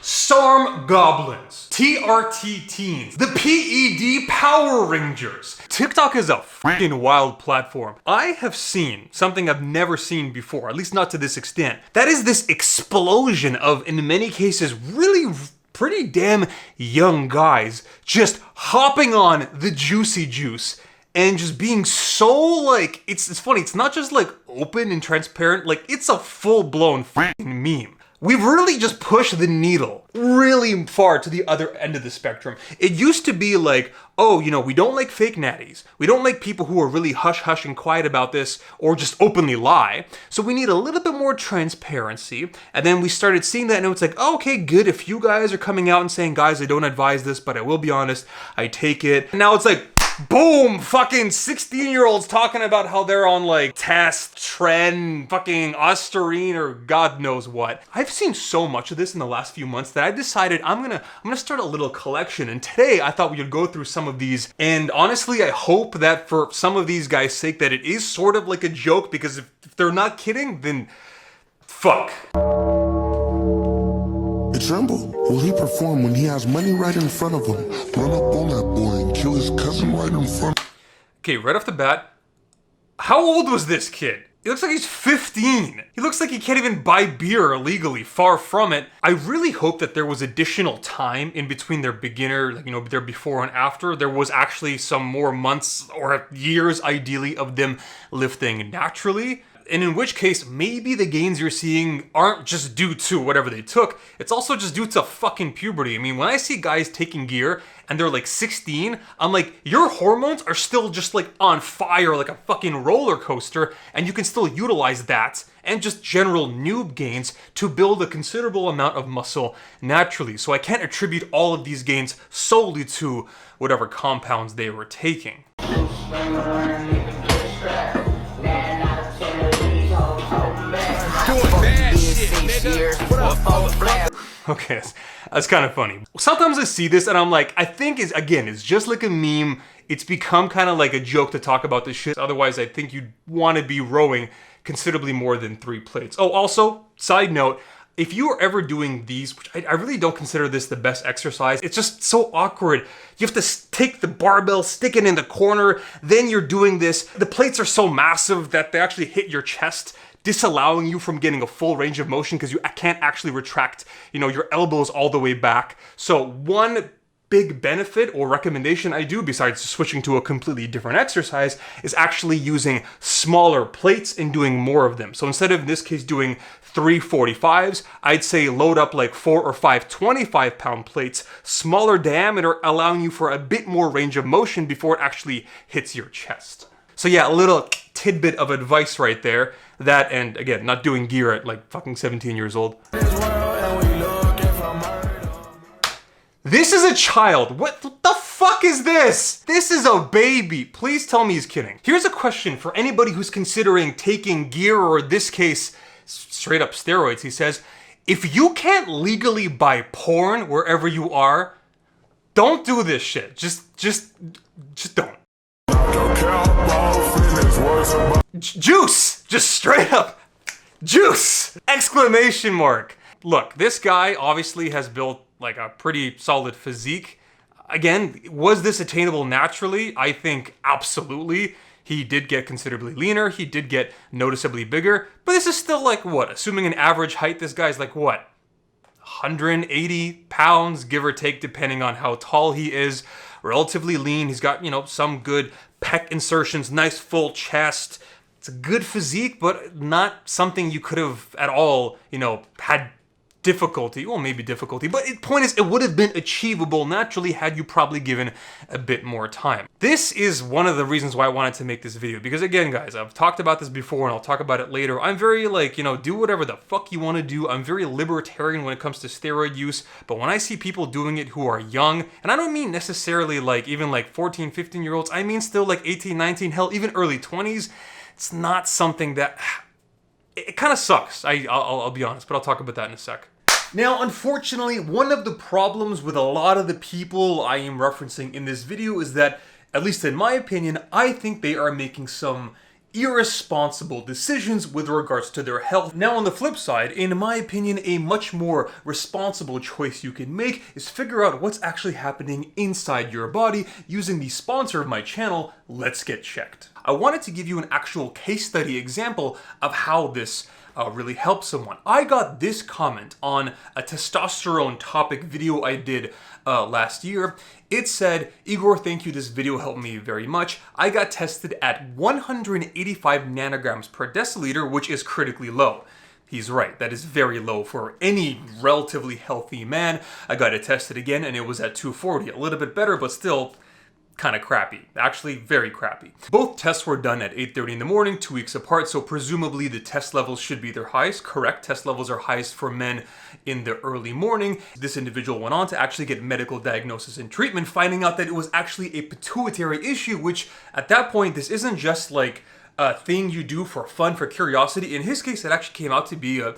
SARM Goblins, TRT Teens, the PED Power Rangers. TikTok is a freaking wild platform. I have seen something I've never seen before, at least not to this extent. That is this explosion of, in many cases, really pretty damn young guys just hopping on the juicy juice and just being so like, it's funny, it's not just like open and transparent, like it's a full-blown freaking meme. We've really just pushed the needle really far to the other end of the spectrum. It used to be like, oh, you know, we don't like fake natties. We don't like people who are really hush-hush and quiet about this or just openly lie. So we need a little bit more transparency. And then we started seeing that and it's like, oh, okay, good. If you guys are coming out and saying, guys, I don't advise this, but I will be honest, I take it. And now it's like, boom, fucking 16-year-olds talking about how they're on like test, trend, fucking Ostarine or God knows what. I've seen so much of this in the last few months that I decided I'm gonna start a little collection. And today I thought we would go through some of these. And honestly, I hope that for some of these guys' sake that it is sort of like a joke, because if they're not kidding, then fuck. Tremble. Will he perform when he has money right in front of him? Run up on that boy and kill his cousin right in front. Okay, right off the bat, how old was this kid? He looks like he's 15. He looks like he can't even buy beer illegally, far from it. I really hope that there was additional time in between their beginner, like, you know, their before and after. There was actually some more months or years, ideally, of them lifting naturally. And in which case, maybe the gains you're seeing aren't just due to whatever they took. It's also just due to fucking puberty. I mean, when I see guys taking gear and they're like 16, I'm like, your hormones are still just like on fire like a fucking roller coaster, and you can still utilize that and just general noob gains to build a considerable amount of muscle naturally. So I can't attribute all of these gains solely to whatever compounds they were taking. Okay, that's kind of funny. Sometimes I see this and I'm like, I think it's just like a meme. It's become kind of like a joke to talk about this shit. Otherwise, I think you'd want to be rowing considerably more than 3 plates. Oh, also, side note, if you are ever doing these, which I really don't consider this the best exercise, it's just so awkward. You have to take the barbell, stick it in the corner, then you're doing this. The plates are so massive that they actually hit your chest, disallowing you from getting a full range of motion because you can't actually retract, you know, your elbows all the way back. So one big benefit or recommendation I do, besides switching to a completely different exercise, is actually using smaller plates and doing more of them. So instead of, in this case, doing 3 45s, I'd say load up like 4 or 5 25-pound plates, smaller diameter, allowing you for a bit more range of motion before it actually hits your chest. So yeah, a little tidbit of advice right there. That, and again, not doing gear at like fucking 17 years old. This is a child. What the fuck is this? This is a baby. Please tell me he's kidding. Here's a question for anybody who's considering taking gear, or in this case, straight up steroids. He says, if you can't legally buy porn wherever you are, don't do this shit. Just don't. Juice! Just straight up juice! Exclamation mark. Look, this guy obviously has built like a pretty solid physique. Again, was this attainable naturally? I think absolutely. He did get considerably leaner, he did get noticeably bigger, but this is still like what? Assuming an average height, this guy's like what? 180 pounds, give or take, depending on how tall he is. Relatively lean, he's got, you know, some good pec insertions, nice full chest. It's a good physique, but not something you could have at all, you know, had difficulty, well, maybe difficulty, but the point is, it would have been achievable naturally had you probably given a bit more time. This is one of the reasons why I wanted to make this video, because again, guys, I've talked about this before and I'll talk about it later. I'm very like, you know, do whatever the fuck you want to do. I'm very libertarian when it comes to steroid use, but when I see people doing it who are young, and I don't mean necessarily like even like 14, 15-year-olds, I mean still like 18, 19, hell, even early 20s, it's not something that, it kind of sucks. I'll be honest, but I'll talk about that in a sec. Now, unfortunately, one of the problems with a lot of the people I am referencing in this video is that, at least in my opinion, I think they are making some irresponsible decisions with regards to their health. Now on the flip side, in my opinion, a much more responsible choice you can make is figure out what's actually happening inside your body using the sponsor of my channel, Let's Get Checked. I wanted to give you an actual case study example of how this really helps someone. I got this comment on a testosterone topic video I did last year. It said, "Igor, thank you, this video helped me very much. I got tested at 185 nanograms per deciliter, which is critically low." He's right, that is very low for any relatively healthy man. I got it tested again and it was at 240, a little bit better, but still kind of crappy. Actually, very crappy. Both tests were done at 8:30 in the morning, 2 weeks apart, so presumably the test levels should be their highest. Correct, test levels are highest for men in the early morning. This individual went on to actually get medical diagnosis and treatment, finding out that it was actually a pituitary issue, which at that point, this isn't just like a thing you do for fun, for curiosity. In his case, it actually came out to be a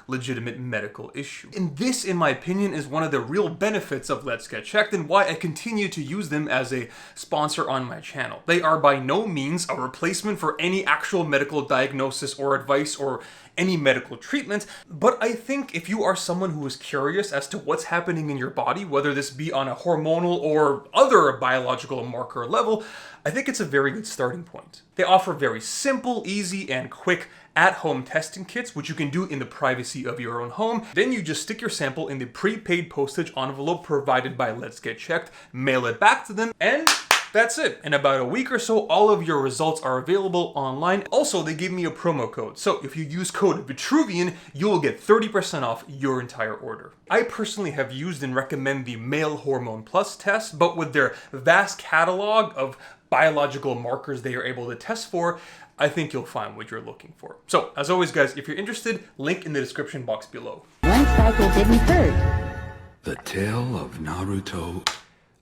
legitimate medical issue. And this, in my opinion, is one of the real benefits of Let's Get Checked and why I continue to use them as a sponsor on my channel. They are by no means a replacement for any actual medical diagnosis or advice or any medical treatment, but I think if you are someone who is curious as to what's happening in your body, whether this be on a hormonal or other biological marker level, I think it's a very good starting point. They offer very simple, easy, and quick at-home testing kits, which you can do in the privacy of your own home. Then you just stick your sample in the prepaid postage envelope provided by Let's Get Checked, mail it back to them, and that's it. In about a week or so, all of your results are available online. Also, they gave me a promo code. So if you use code Vitruvian, you will get 30% off your entire order. I personally have used and recommend the Male Hormone Plus test, but with their vast catalog of biological markers they are able to test for, I think you'll find what you're looking for. So, as always guys, if you're interested, link in the description box below. One cycle didn't hurt. The Tale of Naruto.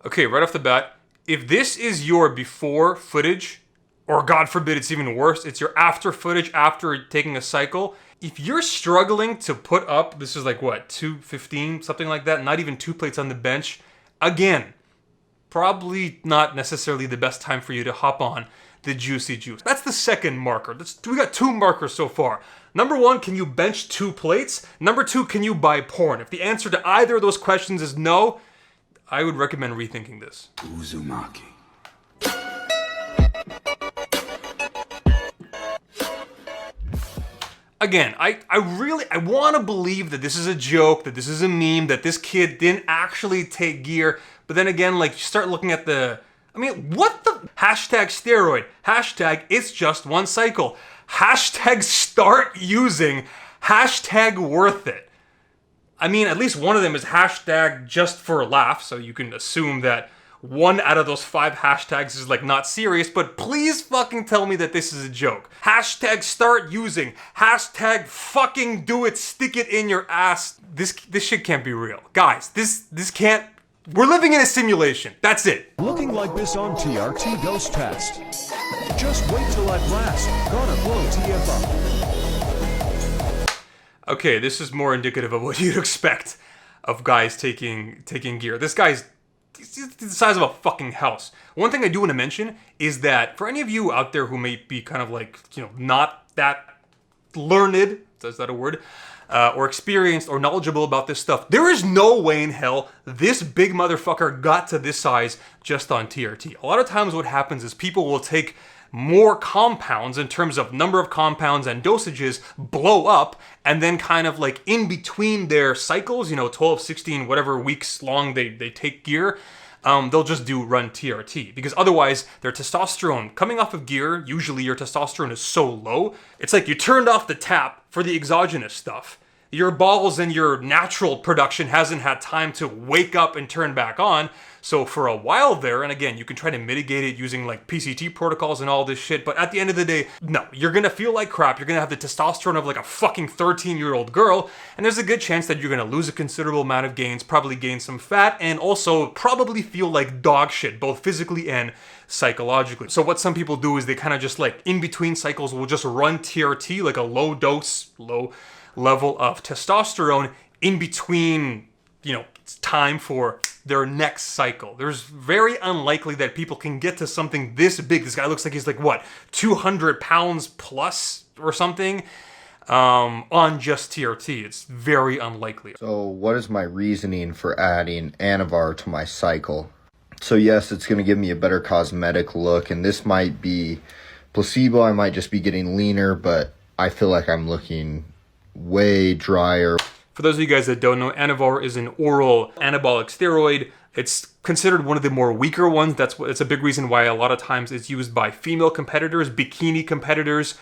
Okay, right off the bat, if this is your before footage, or God forbid it's even worse, it's your after footage after taking a cycle, if you're struggling to put up, this is like what, 215, something like that, not even 2 plates on the bench, again, probably not necessarily the best time for you to hop on the juicy juice. That's the second marker. We got 2 markers so far. Number 1, can you bench 2 plates? Number 2, can you buy porn? If the answer to either of those questions is no, I would recommend rethinking this. Uzumaki. Again, I want to believe that this is a joke, that this is a meme, that this kid didn't actually take gear. But then again, like, you start looking at the, I mean, what the? Hashtag steroid. Hashtag it's just 1 cycle. Hashtag start using. Hashtag worth it. I mean, at least one of them is hashtag just for a laugh, so you can assume that 1 out of those 5 hashtags is like not serious, but please fucking tell me that this is a joke. Hashtag start using. Hashtag fucking do it, stick it in your ass. This shit can't be real. Guys, this can't, we're living in a simulation. That's it. Looking like this on TRT Ghost Test. Just wait till at last. Gonna blow TF up. Okay, this is more indicative of what you'd expect of guys taking gear. This guy's the size of a fucking house. One thing I do want to mention is that for any of you out there who may be kind of like, you know, not that learned, is that a word? Or experienced or knowledgeable about this stuff, there is no way in hell this big motherfucker got to this size just on TRT. A lot of times what happens is people will take more compounds in terms of number of compounds and dosages, blow up, and then kind of like in between their cycles, you know, 12, 16, whatever weeks long they take gear, they'll just run TRT, because otherwise their testosterone coming off of gear, usually your testosterone is so low, it's like you turned off the tap for the exogenous stuff. Your balls and your natural production hasn't had time to wake up and turn back on. So for a while there, and again, you can try to mitigate it using like PCT protocols and all this shit, but at the end of the day, no, you're gonna feel like crap. You're gonna have the testosterone of like a fucking 13-year-old girl, and there's a good chance that you're gonna lose a considerable amount of gains, probably gain some fat, and also probably feel like dog shit, both physically and psychologically. So what some people do is they kind of just like in between cycles will just run TRT, like a low dose, low level of testosterone in between, you know, time for their next cycle. There's very unlikely that people can get to something this big. This guy looks like he's like, what, 200 pounds plus or something on just TRT. It's very unlikely. So what is my reasoning for adding Anavar to my cycle? So yes, it's going to give me a better cosmetic look, and this might be placebo. I might just be getting leaner, but I feel like I'm looking way drier. For those of you guys that don't know, Anavar is an oral anabolic steroid. It's considered one of the more weaker ones. It's a big reason why a lot of times it's used by female competitors, bikini competitors.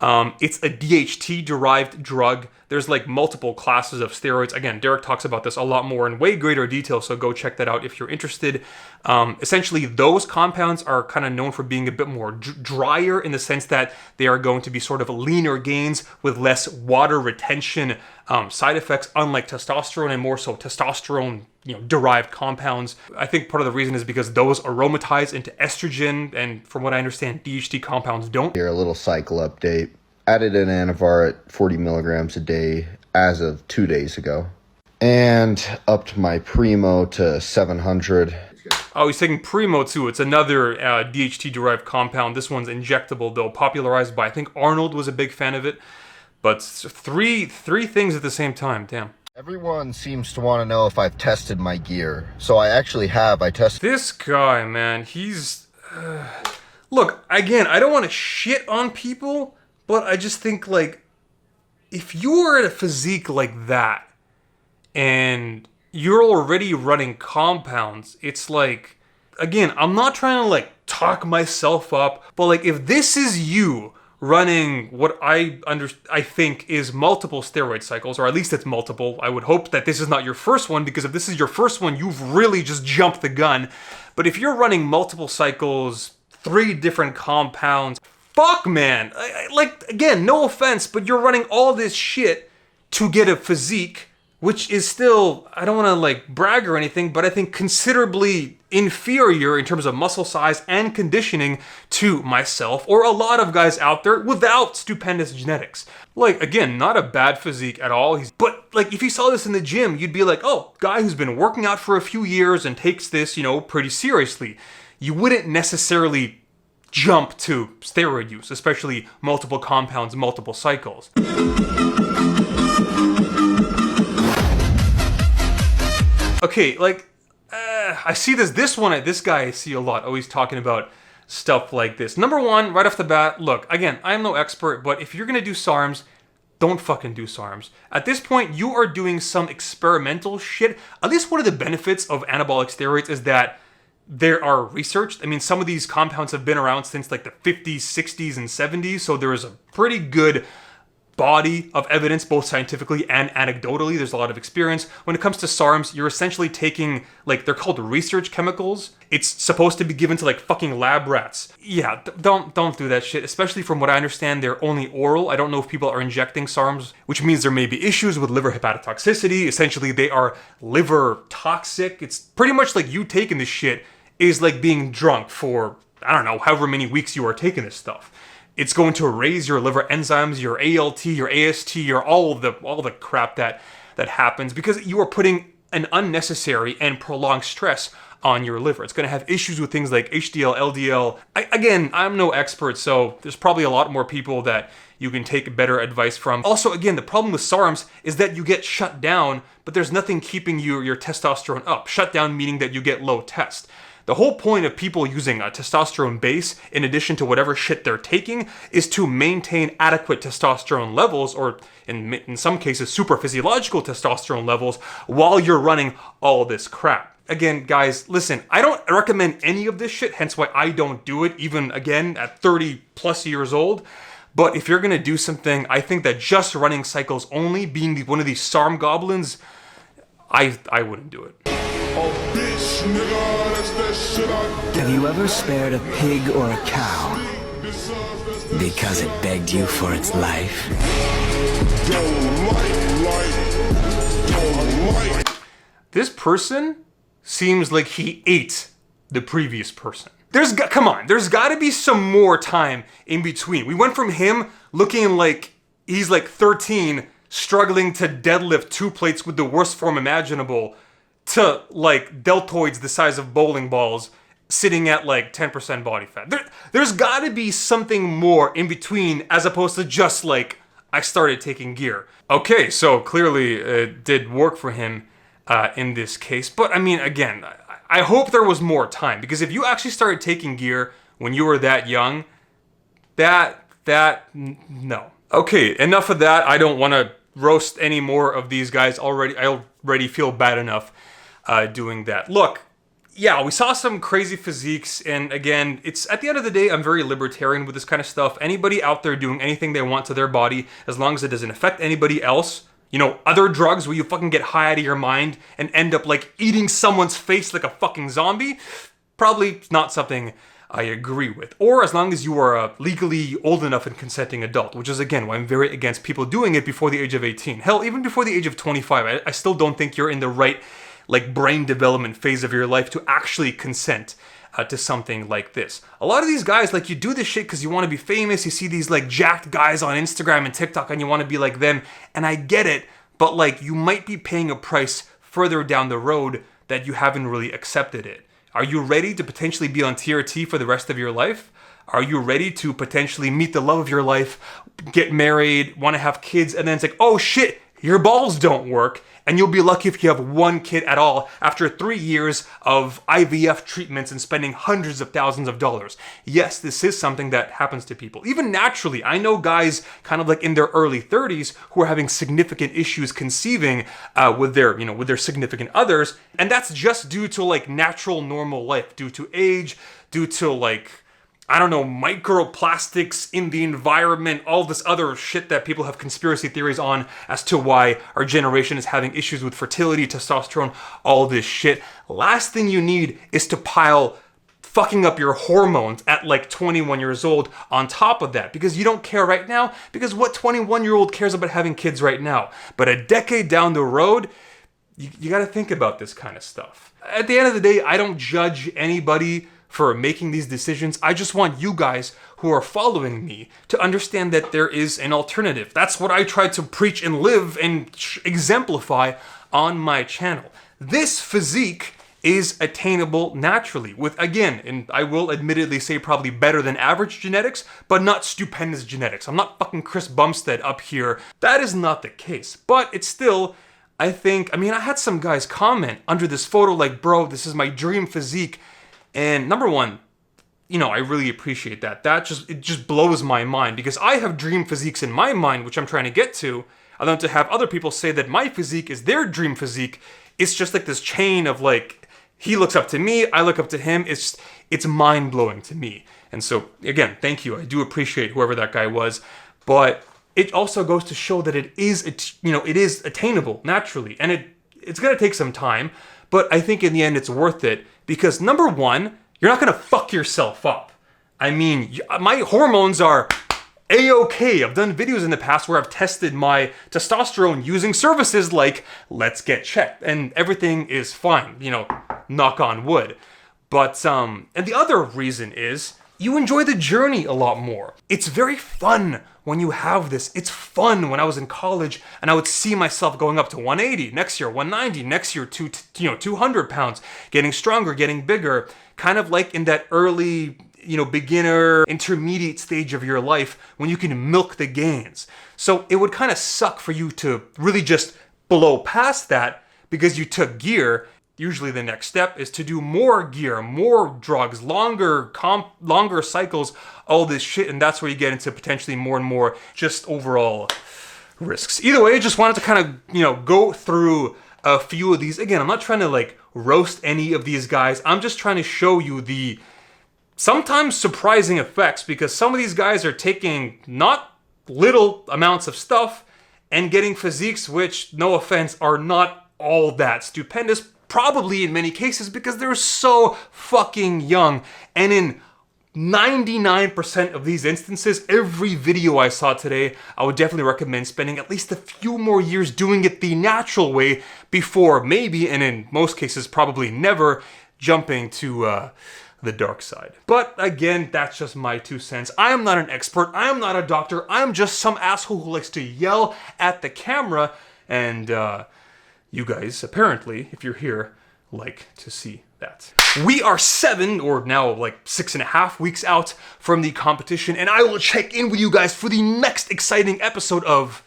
It's a DHT-derived drug. There's like multiple classes of steroids. Again, Derek talks about this a lot more in way greater detail, so go check that out if you're interested. Essentially, those compounds are kind of known for being a bit more drier in the sense that they are going to be sort of leaner gains with less water retention side effects, unlike testosterone and more so testosterone derived compounds. I think part of the reason is because those aromatize into estrogen, and from what I understand, DHT compounds don't. Here, a little cycle update. Added an Anavar at 40 milligrams a day as of 2 days ago. And upped my Primo to 700. Oh, he's taking Primo too. It's another DHT-derived compound. This one's injectable, though, popularized by, I think Arnold was a big fan of it. But three things at the same time, damn. Everyone seems to want to know if I've tested my gear. So I actually have. I tested. This guy, man, he's... Look, again, I don't want to shit on people, but I just think, like, if you're at a physique like that, and you're already running compounds, it's like, again, I'm not trying to, like, talk myself up, but, like, if this is you running what I think is multiple steroid cycles, or at least it's multiple. I would hope that this is not your first one, because if this is your first one, you've really just jumped the gun. But if you're running multiple cycles, 3 different compounds, fuck, man. Like, again, no offense, but you're running all this shit to get a physique, which is still, I don't want to, like, brag or anything, but I think considerably inferior in terms of muscle size and conditioning to myself or a lot of guys out there without stupendous genetics. Like, again, not a bad physique at all. But, like, if you saw this in the gym, you'd be like, oh, guy who's been working out for a few years and takes this, pretty seriously. You wouldn't necessarily jump to steroid use, especially multiple compounds, multiple cycles. Okay, like, I see this guy I see a lot, always talking about stuff like this. Number one, right off the bat, look, again, I'm no expert, but if you're gonna do SARMs, don't fucking do SARMs. At this point, you are doing some experimental shit. At least one of the benefits of anabolic steroids is that there are researched. I mean, some of these compounds have been around since like the 50s, 60s, and 70s, so there is a pretty good body of evidence, both scientifically and anecdotally. There's a lot of experience. When it comes to SARMs, you're essentially taking, like, they're called research chemicals. It's supposed to be given to, like, fucking lab rats. Yeah, don't do that shit, especially from what I understand, they're only oral. I don't know if people are injecting SARMs, which means there may be issues with liver hepatotoxicity. Essentially, they are liver toxic. It's pretty much like you taking this shit is like being drunk for, I don't know, however many weeks you are taking this stuff. It's going to raise your liver enzymes, your ALT, your AST, your all the crap that happens because you are putting an unnecessary and prolonged stress on your liver. It's going to have issues with things like HDL, LDL. Again, I'm no expert, so there's probably a lot more people that you can take better advice from. Also, again, the problem with SARMs is that you get shut down, but there's nothing keeping your testosterone up. Shut down meaning that you get low test. The whole point of people using a testosterone base, in addition to whatever shit they're taking, is to maintain adequate testosterone levels, or in some cases, super physiological testosterone levels, while you're running all this crap. Again, guys, listen, I don't recommend any of this shit, hence why I don't do it, even, again, at 30 plus years old. But if you're gonna do something, I think that just running cycles only, being one of these SARM goblins, I wouldn't do it. Have you ever spared a pig or a cow because it begged you for its life? This person seems like he ate the previous person. Come on, there's gotta be some more time in between. We went from him looking like he's like 13, struggling to deadlift 2 plates with the worst form imaginable, to like deltoids the size of bowling balls sitting at like 10% body fat. There's gotta be something more in between as opposed to just like, I started taking gear. Okay, so clearly it did work for him in this case. But I mean, again, I hope there was more time, because if you actually started taking gear when you were that young, no. Okay, enough of that. I don't want to roast any more of these guys already. I already feel bad enough doing that. Look, yeah, we saw some crazy physiques, and again, it's at the end of the day, I'm very libertarian with this kind of stuff. Anybody out there doing anything they want to their body, as long as it doesn't affect anybody else, you know, other drugs where you fucking get high out of your mind and end up like eating someone's face like a fucking zombie, probably not something I agree with. Or as long as you are a legally old enough and consenting adult, which is again why I'm very against people doing it before the age of 18. Hell, even before the age of 25, I still don't think you're in the right like brain development phase of your life to actually consent to something like this. A lot of these guys, like, you do this shit because you want to be famous. You see these like jacked guys on Instagram and TikTok and you want to be like them, and I get it, but like you might be paying a price further down the road that you haven't really accepted it. Are you ready to potentially be on TRT for the rest of your life? Are you ready to potentially meet the love of your life, get married, want to have kids, and then it's like, oh shit, your balls don't work, and you'll be lucky if you have one kid at all after 3 years of IVF treatments and spending hundreds of thousands of dollars. Yes, this is something that happens to people. Even naturally, I know guys kind of like in their early 30s who are having significant issues conceiving with their significant others, and that's just due to like natural normal life, due to age, due to like, I don't know, microplastics in the environment, all this other shit that people have conspiracy theories on as to why our generation is having issues with fertility, testosterone, all this shit. Last thing you need is to pile fucking up your hormones at like 21 years old on top of that, because you don't care right now, because what 21-year-old cares about having kids right now? But a decade down the road, you gotta think about this kind of stuff. At the end of the day, I don't judge anybody for making these decisions. I just want you guys who are following me to understand that there is an alternative. That's what I try to preach and live and exemplify on my channel. This physique is attainable naturally with, again, and I will admittedly say probably better than average genetics, but not stupendous genetics. I'm not fucking Chris Bumstead up here. That is not the case, but it's still, I had some guys comment under this photo like, bro, this is my dream physique. And number one, I really appreciate that. It just blows my mind, because I have dream physiques in my mind, which I'm trying to get to. And then to have other people say that my physique is their dream physique, it's just like this chain of like, he looks up to me, I look up to him. It's mind-blowing to me. And so again, thank you. I do appreciate whoever that guy was. But it also goes to show that it is attainable naturally. And it's going to take some time, but I think in the end it's worth it. Because number one, you're not gonna fuck yourself up. I mean, my hormones are A-okay. I've done videos in the past where I've tested my testosterone using services like Let's Get Checked, and everything is fine, knock on wood. But, and the other reason is, you enjoy the journey a lot more. It's very fun when you have this. It's fun when I was in college and I would see myself going up to 180, next year 190, next year 200 pounds, getting stronger, getting bigger, kind of like in that early, beginner, intermediate stage of your life when you can milk the gains. So it would kind of suck for you to really just blow past that because you took gear. Usually the next step is to do more gear, more drugs, longer cycles, all this shit, and that's where you get into potentially more and more just overall risks. Either way, I just wanted to kind of, go through a few of these. Again, I'm not trying to like roast any of these guys. I'm just trying to show you the sometimes surprising effects, because some of these guys are taking not little amounts of stuff and getting physiques which, no offense, are not all that stupendous. Probably in many cases because they're so fucking young. And in 99% of these instances, every video I saw today, I would definitely recommend spending at least a few more years doing it the natural way before maybe, and in most cases probably never, jumping to the dark side. But again, that's just my 2 cents. I am not an expert. I am not a doctor. I am just some asshole who likes to yell at the camera, and you guys, apparently, if you're here, like to see that. We are 7 or now like 6.5 weeks out from the competition, and I will check in with you guys for the next exciting episode of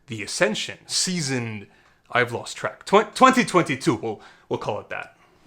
The Ascension season. I've lost track. 2022. We'll call it that.